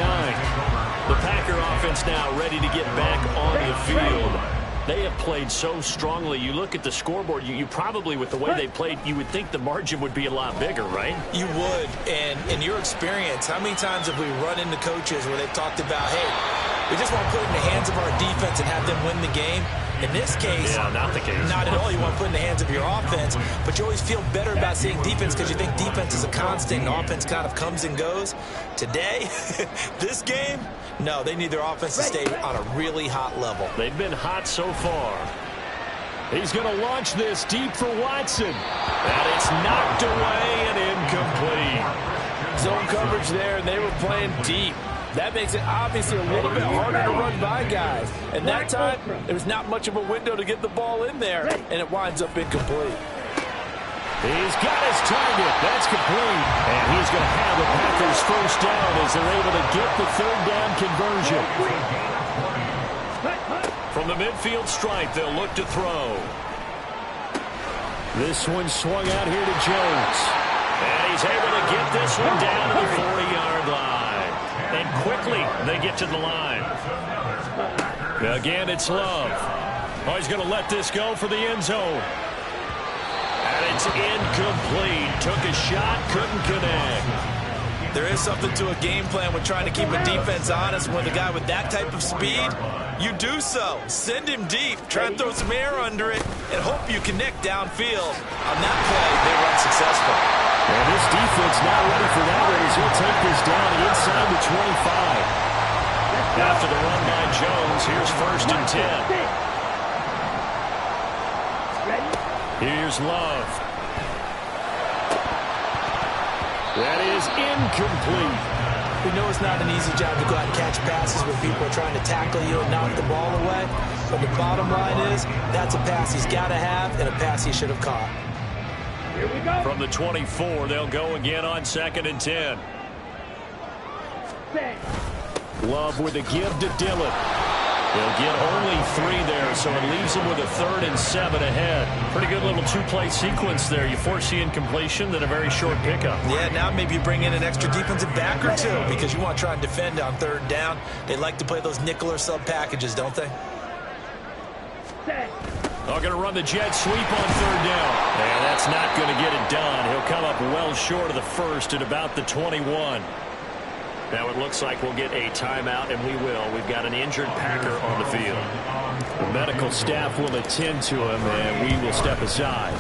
The Packer offense now ready to get back on the field. They have played so strongly. You look at the scoreboard, you probably, with the way they played, you would think the margin would be a lot bigger, right? You would. And in your experience, how many times have we run into coaches where they've talked about, hey, we just want to put it in the hands of our defense and have them win the game? In this case, not the case. Not at all. You want to put it in the hands of your offense, but you always feel better about seeing defense because you think defense is a constant and offense kind of comes and goes. Today, this game, no, they need their offense to stay on a really hot level. They've been hot so far. He's going to launch this deep for Watson. And it's knocked away and incomplete. Zone coverage there, and they were playing deep. That makes it obviously a little bit harder to run by guys. And that time, there was not much of a window to get the ball in there, and it winds up incomplete. He's got his target. That's complete. And he's going to have the Packers first down as they're able to get the 3rd down conversion. From the midfield stripe, they'll look to throw. This one swung out here to Jones. And he's able to get this one down to the 40-yard line. And quickly, they get to the line. Again, it's Love. Oh, he's going to let this go for the end zone. And it's incomplete. Took a shot, couldn't connect. There is something to a game plan with trying to keep a defense honest. With a guy with that type of speed, you do so. Send him deep. Try and throw some air under it and hope you connect downfield. On that play, they run successful. And this defense not ready for that one as he'll take this down inside the 25. After the run by Jones, here's 1st and 10. Here's Love. That is incomplete. We know it's not an easy job to go out and catch passes when people are trying to tackle you and knock the ball away. But the bottom line is, that's a pass he's got to have and a pass he should have caught. Here we go. From the 24, they'll go again on 2nd and 10. Love with a give to Dillon. He'll get only 3 there, so it leaves him with a 3rd and 7 ahead. Pretty good little 2-play sequence there. You force the incompletion, then a very short pickup. Yeah, now maybe you bring in an extra defensive back or 2 because you want to try and defend on 3rd down. They like to play those nickel or sub packages, don't they? They're going to run the jet sweep on 3rd down. And that's not going to get it done. He'll come up well short of the first at about the 21. Now it looks like we'll get a timeout, and we will. We've got an injured Packer on the field. The medical staff will attend to him, and we will step aside.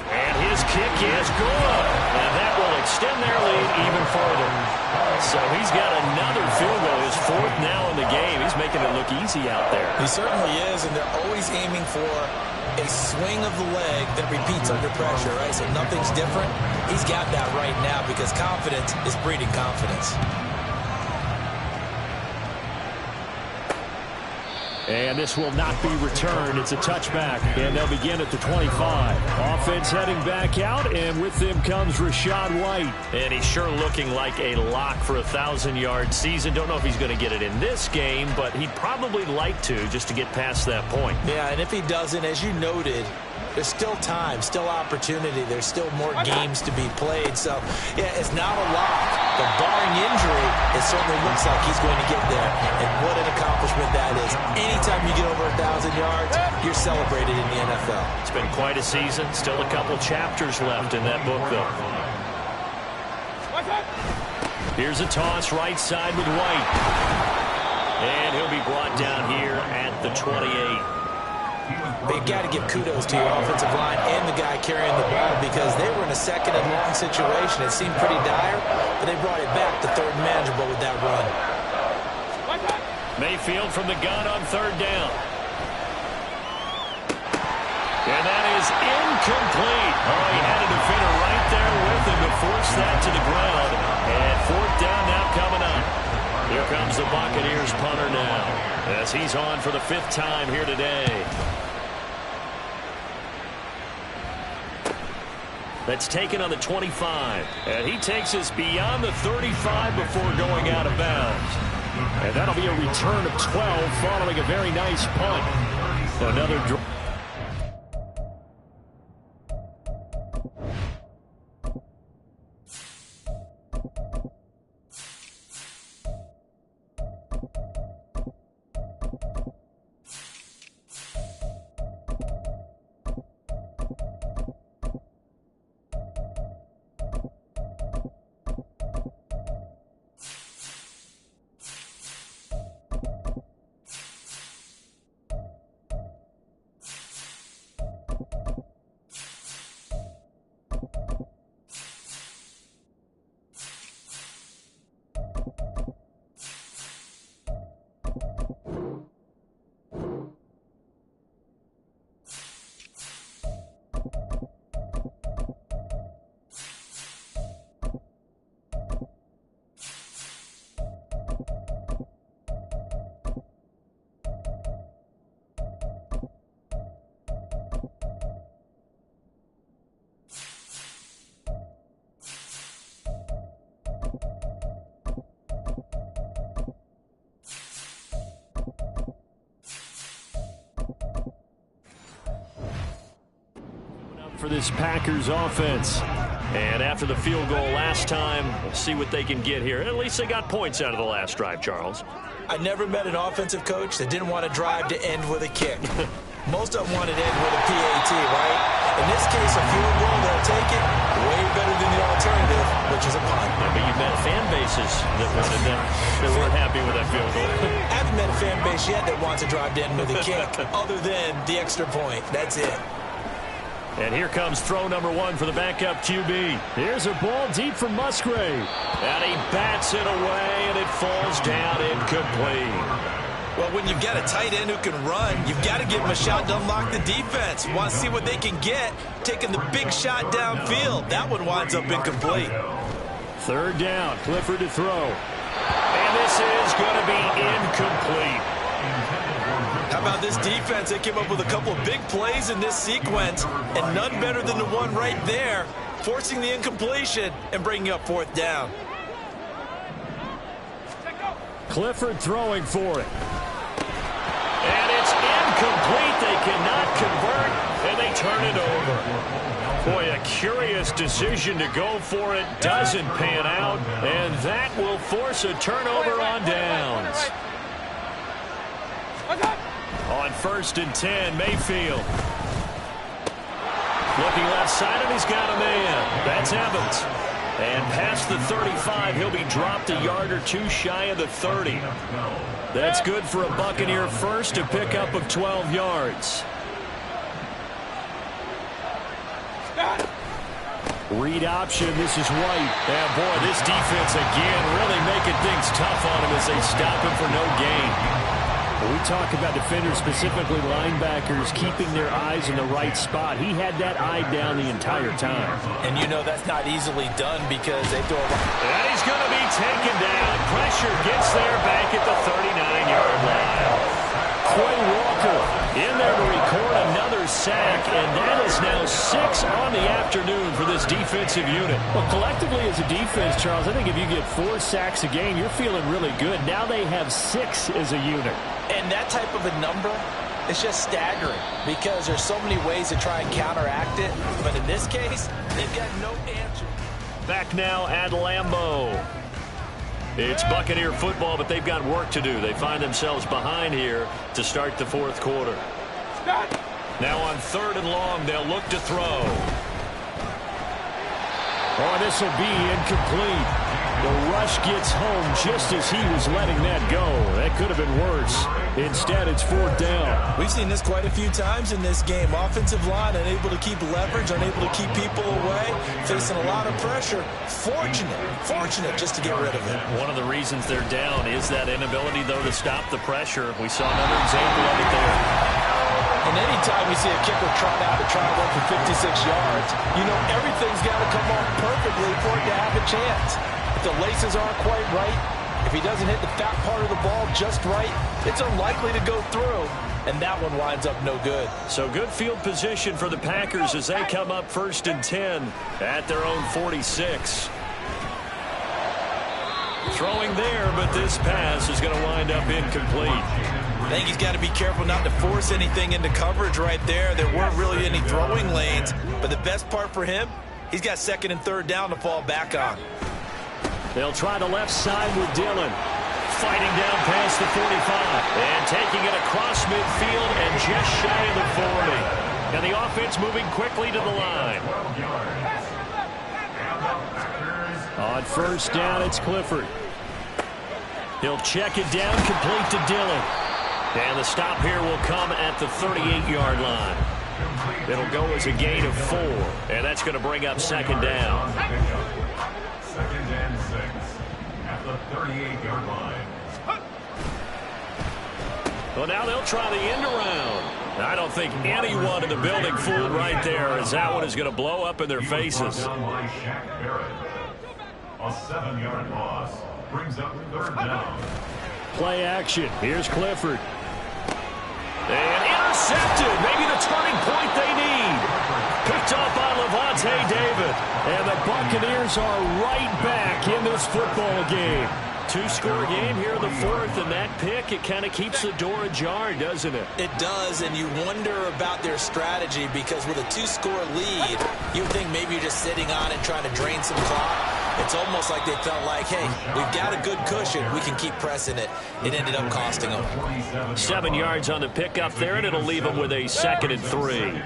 And his kick is good. And that will extend their lead even further. So he's got another field goal. His 4th now in the game. He's making it look easy out there. He certainly is, and they're always aiming for a swing of the leg that repeats under pressure, right? So nothing's different. He's got that right now because confidence is breeding confidence. And this will not be returned. It's a touchback, and they'll begin at the 25. Offense heading back out, and with them comes Rachaad White. And he's sure looking like a lock for a 1,000-yard season. Don't know if he's going to get it in this game, but he'd probably like to just to get past that point. Yeah, and if he doesn't, as you noted, there's still time, still opportunity. There's still more games to be played. So, yeah, it's not a lock. But barring injury, it certainly looks like he's going to get there. And what an accomplishment that is. Anytime you get over 1,000 yards, you're celebrated in the NFL. It's been quite a season. Still a couple chapters left in that book, though. Here's a toss right side with White. And he'll be brought down here at the 28. But you've got to give kudos to your offensive line and the guy carrying the ball because they were in a 2nd and long situation. It seemed pretty dire, but they brought it back to 3rd and manageable with that run. Mayfield from the gun on 3rd down. And that is incomplete. Oh, he had a defender right there with him to force that to the ground. And 4th down now coming up. Here comes the Buccaneers punter now as he's on for the 5th time here today. That's taken on the 25. And he takes us beyond the 35 before going out of bounds. And that'll be a return of 12 following a very nice punt. Another draw. For this Packers offense. And after the field goal last time, we'll see what they can get here. At least they got points out of the last drive, Charles. I never met an offensive coach that didn't want to drive to end with a kick. Most of them wanted to end with a PAT, right? In this case, a field goal, they'll take it way better than the alternative, which is a punt. Yeah, but you've met fan bases that wanted that, that weren't happy with that field goal. I haven't met a fan base yet that wants to drive to end with a kick, other than the extra point. That's it. And here comes throw number 1 for the backup QB. Here's a ball deep from Musgrave. And he bats it away, and it falls down incomplete. Well, when you've got a tight end who can run, you've got to give him a shot to unlock the defense. Want to see what they can get, taking the big shot downfield. That one winds up incomplete. 3rd down, Clifford to throw. And this is going to be incomplete. How about this defense? They came up with a couple of big plays in this sequence, and none better than the one right there, forcing the incompletion and bringing up 4th down. Clifford throwing for it. And it's incomplete. They cannot convert, and they turn it over. Boy, a curious decision to go for it. Doesn't pan out, and that will force a turnover on downs. On 1st and 10, Mayfield. Looking left side, and he's got a man. That's Evans. And past the 35, he'll be dropped a yard or two shy of the 30. That's good for a Buccaneer first, a pickup of 12 yards. Read option, this is White. And boy, this defense again really making things tough on him as they stop him for no gain. When we talk about defenders, specifically linebackers, keeping their eyes in the right spot. He had that eye down the entire time. And you know that's not easily done because they throw a... And he's going to be taken down. Pressure gets there back at the 39-yard line. Quay Walker in there to record another sack, and that is now 6 on the afternoon for this defensive unit. Well, collectively as a defense, Charles, I think if you get 4 sacks a game, you're feeling really good. Now they have 6 as a unit. And that type of a number is just staggering because there's so many ways to try and counteract it. But in this case, they've got no answer. Back now at Lambeau. It's Buccaneer football, but they've got work to do. They find themselves behind here to start the 4th quarter. Now on 3rd and long, they'll look to throw. Oh, this will be incomplete. The rush gets home just as he was letting that go. That could have been worse. Instead, it's 4th down. We've seen this quite a few times in this game. Offensive line unable to keep leverage, unable to keep people away, facing a lot of pressure. Fortunate just to get rid of it. One of the reasons they're down is that inability, though, to stop the pressure. We saw another example of it there. And anytime you see a kicker trot out and try to run for 56 yards, you know everything's got to come off perfectly for it to have a chance. If the laces aren't quite right, if he doesn't hit the fat part of the ball just right, it's unlikely to go through. And that one winds up no good. So good field position for the Packers as they come up 1st and 10 at their own 46. Throwing there, but this pass is going to wind up incomplete. I think he's got to be careful not to force anything into coverage right there. There weren't really any throwing lanes, but the best part for him, he's got 2nd and 3rd down to fall back on. They'll try the left side with Dillon. Fighting down past the 45. And taking it across midfield and just shy of the 40. And the offense moving quickly to the line. On 1st down, it's Clifford. He'll check it down, complete to Dillon. And the stop here will come at the 38-yard line. It'll go as a gain of 4. And that's going to bring up 2nd down. 2nd and 6 at the 38-yard line. Well, now they'll try the end around. I don't think anyone in the building fooled right there, as that one is going to blow up in their faces. A 7-yard loss brings up 3rd down. Play action. Here's Clifford. And intercepted. Maybe the turning point they need. Picked up by Levante David. And the Buccaneers are right back in this football game. 2-score game here in the 4th, and that pick, it kind of keeps the door ajar, doesn't it? It does, and you wonder about their strategy because with a 2-score lead, you would think maybe you're just sitting on it trying to drain some clock. It's almost like they felt like, hey, we've got a good cushion. We can keep pressing it. It ended up costing them. 7 yards on the pickup there, and it'll leave them with a 2nd and 3.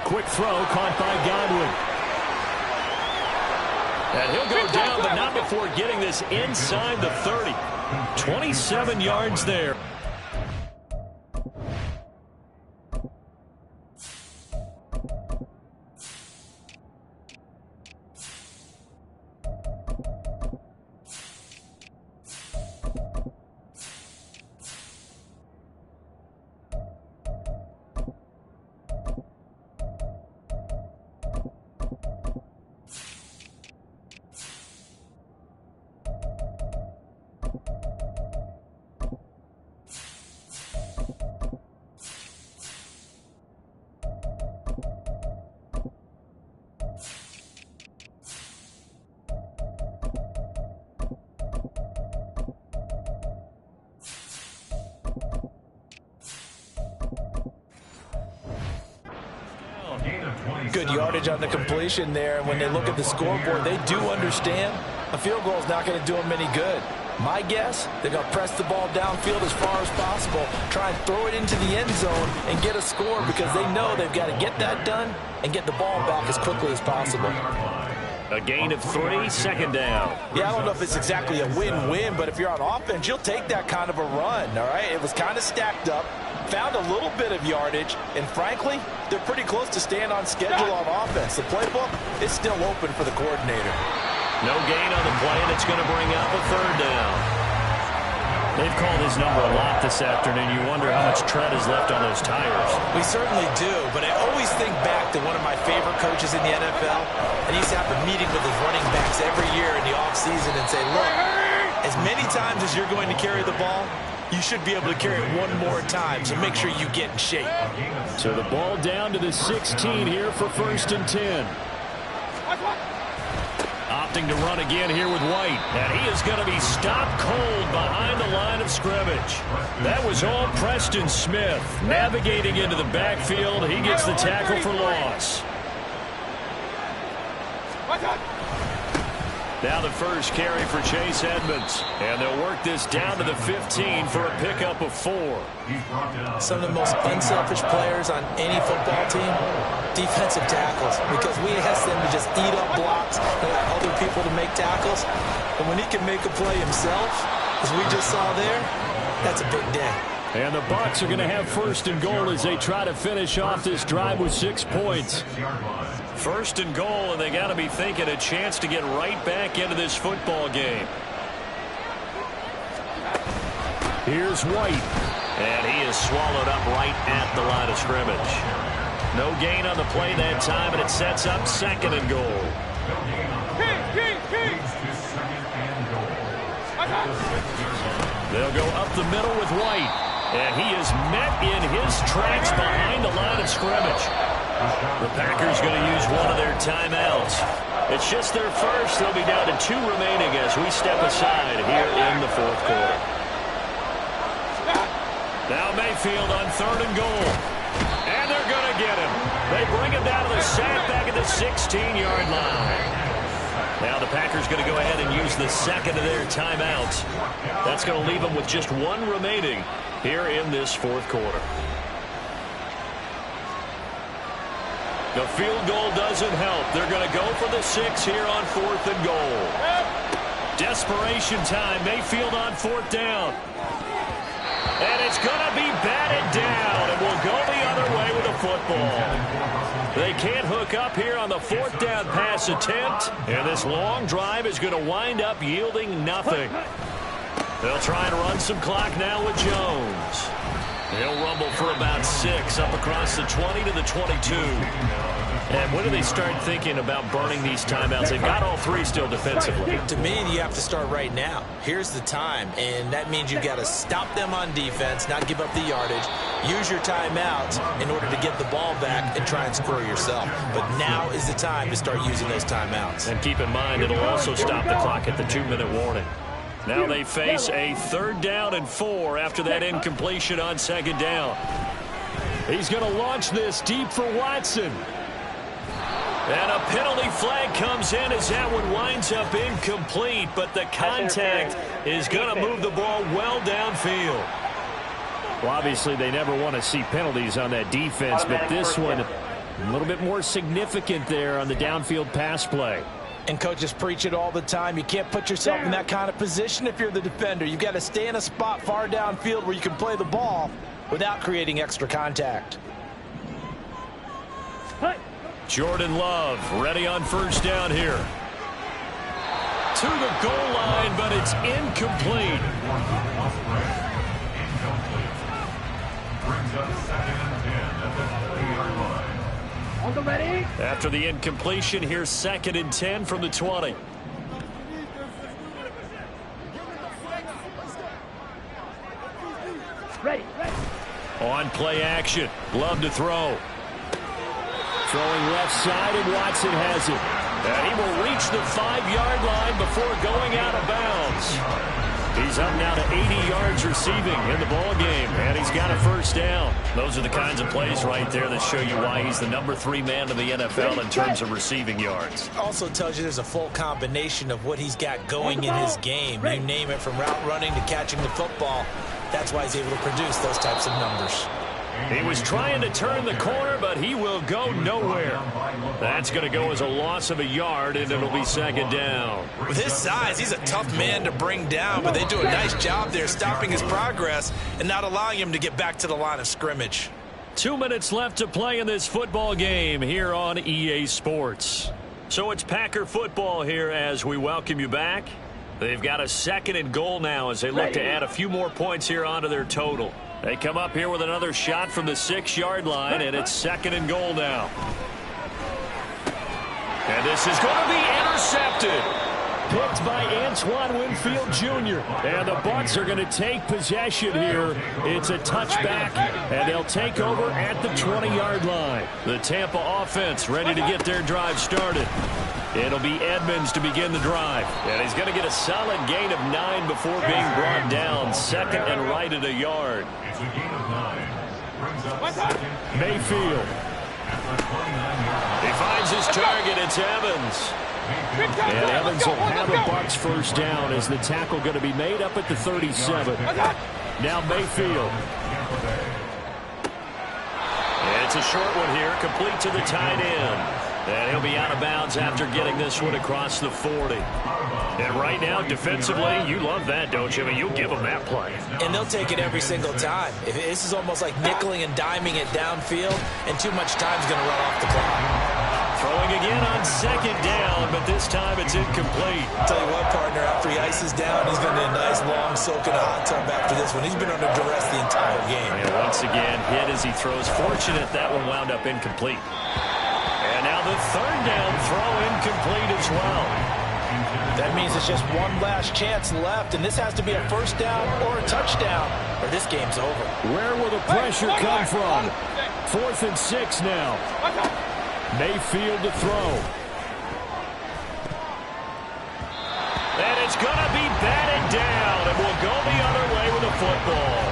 Quick throw caught by Godwin. And he'll go down, but not before getting this inside the 30. 27 yards there. Good yardage on the completion there. And when they look at the scoreboard, they do understand a field goal is not going to do them any good. My guess, they're going to press the ball downfield as far as possible, try and throw it into the end zone and get a score because they know they've got to get that done and get the ball back as quickly as possible. A gain of 3, second down. Yeah, I don't know if it's exactly a win-win, but if you're on offense, you'll take that kind of a run, all right? It was kind of stacked up, found a little bit of yardage, and frankly, they're pretty close to staying on schedule on offense. The playbook is still open for the coordinator. No gain on the play, and it's going to bring up a third down. They've called his number a lot this afternoon. You wonder how much tread is left on those tires. We certainly do, but I always think back to one of my favorite coaches in the NFL, and he used to have a meeting with his running backs every year in the offseason and say, look, as many times as you're going to carry the ball, you should be able to carry it one more time, so make sure you get in shape. So the ball down to the 16 here for 1st and 10. Opting to run again here with White. And he is going to be stopped cold behind the line of scrimmage. That was all Preston Smith. Navigating into the backfield. He gets the tackle for loss. Now the first carry for Chase Edmonds. And they'll work this down to the 15 for a pickup of 4. Some of the most unselfish players on any football team, defensive tackles, because we ask them to just eat up blocks and allow other people to make tackles. And when he can make a play himself, as we just saw there, that's a big day. And the Bucs are going to have 1st and goal as they try to finish off this drive with 6 points. 1st and goal, and they got to be thinking a chance to get right back into this football game. Here's White. And he is swallowed up right at the line of scrimmage. No gain on the play that time, and it sets up 2nd and goal. They'll go up the middle with White. And he is met in his tracks behind the line of scrimmage. The Packers going to use one of their timeouts. It's just their first. They'll be down to 2 remaining as we step aside here in the 4th quarter. Now Mayfield on 3rd and goal. And they're going to get him. They bring him down to the sack back at the 16-yard line. Now the Packers going to go ahead and use the 2nd of their timeouts. That's going to leave them with just 1 remaining here in this 4th quarter. The field goal doesn't help. They're going to go for the 6 here on 4th and goal. Desperation time. Mayfield on 4th down. And it's going to be batted down. And will go the other way with the football. They can't hook up here on the 4th down pass attempt. And this long drive is going to wind up yielding nothing. They'll try and run some clock now with Jones. He'll rumble for about 6 up across the 20 to the 22. And when do they start thinking about burning these timeouts? They've got all 3 still defensively. To me, you have to start right now. Here's the time, and that means you've got to stop them on defense, not give up the yardage, use your timeouts in order to get the ball back and try and score yourself. But now is the time to start using those timeouts. And keep in mind, it'll also stop the clock at the 2-minute warning. Now they face a 3rd down and 4 after that incompletion on 2nd down. He's going to launch this deep for Watson. And a penalty flag comes in as that one winds up incomplete, but the contact is going to move the ball well downfield. Well, obviously they never want to see penalties on that defense, but this one a little bit more significant there on the downfield pass play. And coaches preach it all the time. You can't put yourself in that kind of position if you're the defender. You've got to stay in a spot far downfield where you can play the ball without creating extra contact. Jordan Love ready on 1st down here. To the goal line, but it's incomplete. Brings up 2nd and 10 at the 20-yard line. After the incompletion, here's 2nd and 10 from the 20. Ready. On play action. Love to throw. Throwing left side, and Watson has it. And he will reach the 5-yard line before going out of bounds. He's up now to 80 yards receiving in the ball game, and he's got a first down. Those are the kinds of plays right there that show you why he's the #3 man in the NFL in terms of receiving yards. Also tells you there's a full combination of what he's got going in his game. You name it, from route running to catching the football. That's why he's able to produce those types of numbers. He was trying to turn the corner, but he will go nowhere. That's going to go as a loss of a yard, and it'll be second down. With his size, he's a tough man to bring down, but they do a nice job there stopping his progress and not allowing him to get back to the line of scrimmage. 2 minutes left to play in this football game here on EA Sports. So it's Packer football here as we welcome you back. They've got a 2nd and goal now as they look to add a few more points here onto their total. They come up here with another shot from the 6-yard line, and it's 2nd and goal now. And this is going to be intercepted. Picked by Antoine Winfield Jr. And the Bucs are going to take possession here. It's a touchback, and they'll take over at the 20-yard line. The Tampa offense ready to get their drive started. It'll be Edmonds to begin the drive. And he's going to get a solid gain of 9 before being brought down. 2nd and right at a yard. It's a gain of 9. Brings up 2nd. Mayfield. He finds his target. It's Evans. And Evans will have a Bucs first down as the tackle going to be made up at the 37. Now Mayfield. It's a short one here, complete to the tight end. And he'll be out of bounds after getting this one across the 40. And right now, defensively, you love that, don't you? I mean, you'll give them that play. And they'll take it every single time. This is almost like nickeling and diming it downfield, and too much time's going to run off the clock. Throwing again on 2nd down, but this time it's incomplete. Tell you what, partner, after he ices down, he's going to need a nice long soak in a hot tub after this one. He's been under duress the entire game. And once again, hit as he throws. Fortunate that one wound up incomplete. And now the 3rd down throw incomplete as well. That means it's just one last chance left, and this has to be a first down or a touchdown, or this game's over. Where will the pressure come from? 4th and 6 now. Mayfield to throw. And it's going to be batted down, and will go the other way with the football.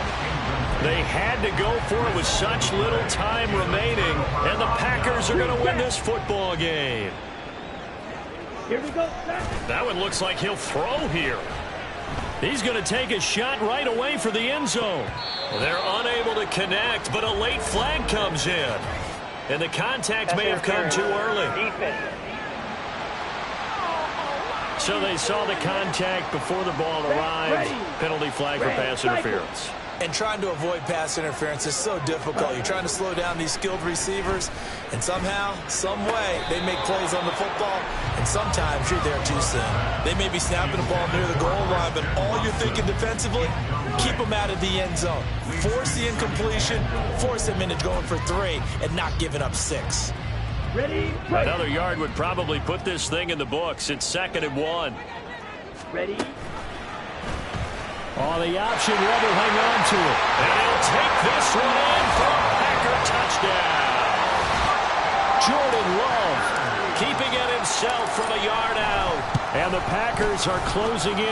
They had to go for it with such little time remaining, and the Packers are going to win this football game. Here we go. That one looks like he'll throw here. He's going to take a shot right away for the end zone. They're unable to connect, but a late flag comes in. And the contact may have come too early. So they saw the contact before the ball arrived. Penalty flag for pass interference. And trying to avoid pass interference is so difficult. You're trying to slow down these skilled receivers, and somehow, some way, they make plays on the football, and sometimes you're there too soon. They may be snapping the ball near the goal line, but all you're thinking defensively, keep them out of the end zone. Force the incompletion, force them into going for 3, and not giving up 6. Ready? Another yard would probably put this thing in the books. It's 2nd and 1. Ready? Oh, the option, Webb will hang on to it. And he'll take this one in for a Packer touchdown. Jordan Love keeping it himself from a yard out. And the Packers are closing in.